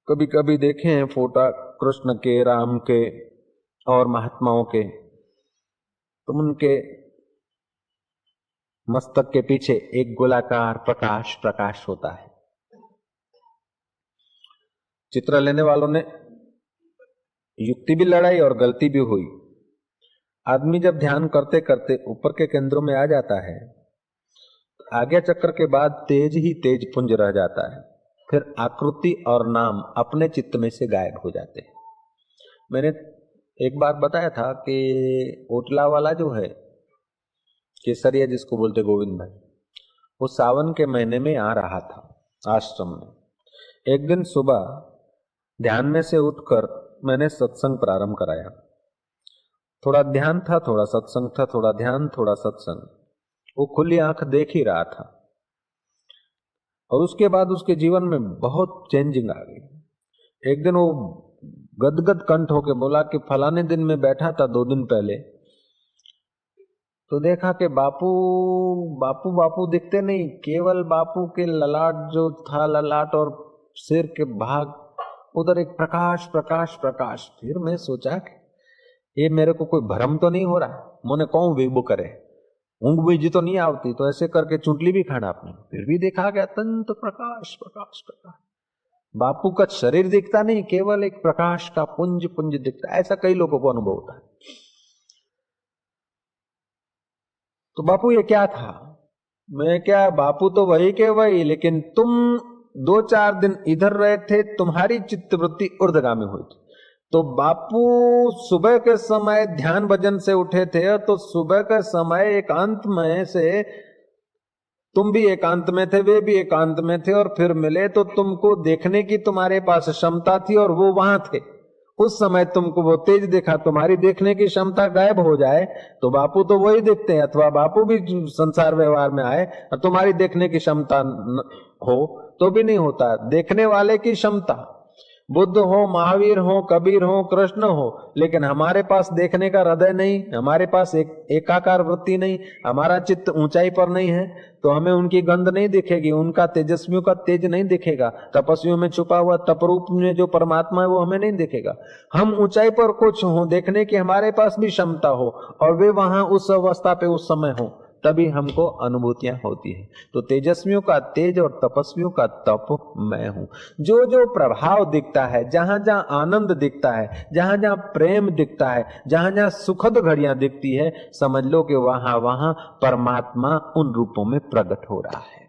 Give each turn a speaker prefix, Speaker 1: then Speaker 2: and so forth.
Speaker 1: कभी कभी देखे हैं फोटो कृष्ण के, राम के और महात्माओं के, तो उनके मस्तक के पीछे एक गोलाकार प्रकाश प्रकाश होता है। चित्र लेने वालों ने युक्ति भी लड़ाई और गलती भी हुई। आदमी जब ध्यान करते करते ऊपर के केंद्रों में आ जाता है, आज्ञा चक्र के बाद तेज ही तेज पुंज रह जाता है, फिर आकृति और नाम अपने चित्त में से गायब हो जाते हैं। मैंने एक बार बताया था कि ओटला वाला जो है, केसरिया जिसको बोलते गोविंद भाई, वो सावन के महीने में आ रहा था आश्रम में। एक दिन सुबह ध्यान में से उठकर मैंने सत्संग प्रारंभ कराया। थोड़ा ध्यान था, थोड़ा सत्संग था, थोड़ा ध्यान, थोड़ा सत्संग। वो खुली आंख देख ही रहा था और उसके बाद उसके जीवन में बहुत चेंजिंग आ गई। एक दिन वो गदगद कंठ होके बोला कि फलाने दिन में बैठा था 2 दिन पहले, तो देखा कि बापू बापू बापू दिखते नहीं, केवल बापू के ललाट जो था, ललाट और सिर के भाग, उधर एक प्रकाश प्रकाश प्रकाश। फिर मैं सोचा कि ये मेरे को कोई भ्रम तो नहीं हो रहा, मोने कौन बेबू करे, ऊँग बीजी तो नहीं आवती, तो ऐसे करके चुटली भी खाना आपने। फिर भी देखा गया अत्यंत प्रकाश प्रकाश प्रकाश। बापू का शरीर दिखता नहीं, केवल एक प्रकाश का पुंज पुंज दिखता है। ऐसा कई लोगों को अनुभव होता है। तो बापू ये क्या था? मैं क्या, बापू तो वही के वही, लेकिन तुम 2-4 दिन इधर रहे थे, तुम्हारी चित्तवृत्ति ऊर्ध्वगामी हुई थी। तो बापू सुबह के समय ध्यान भजन से उठे थे, तो सुबह के समय एकांत में से तुम भी एकांत में थे, वे भी एकांत में थे, और फिर मिले तो तुमको देखने की तुम्हारे पास क्षमता थी और वो वहां थे। उस समय तुमको वो तेज देखा, तुम्हारी देखने की क्षमता गायब हो जाए तो बापू तो वही देखते हैं, अथवा बापू भी संसार व्यवहार में आए और तुम्हारी देखने की क्षमता हो तो भी नहीं होता। देखने वाले की क्षमता, बुद्ध हो, महावीर हो, कबीर हो, कृष्ण हो, लेकिन हमारे पास देखने का हृदय नहीं, हमारे पास एकाकार वृत्ति नहीं, हमारा चित्त ऊंचाई पर नहीं है, तो हमें उनकी गंध नहीं दिखेगी, उनका तेजस्वियों का तेज नहीं दिखेगा, तपस्वियों में छुपा हुआ तपरूप में जो परमात्मा है वो हमें नहीं दिखेगा। हम ऊंचाई पर कुछ हो देखने की हमारे पास भी क्षमता हो और वे वहां उस अवस्था पे उस समय हो, तभी हमको अनुभूतियां होती है। तो तेजस्वियों का तेज और तपस्वियों का तप मैं हूं। जो जो प्रभाव दिखता है, जहां जहां आनंद दिखता है, जहां जहां प्रेम दिखता है, जहां जहां सुखद घड़ियां दिखती है, समझ लो कि वहां वहां परमात्मा उन रूपों में प्रकट हो रहा है।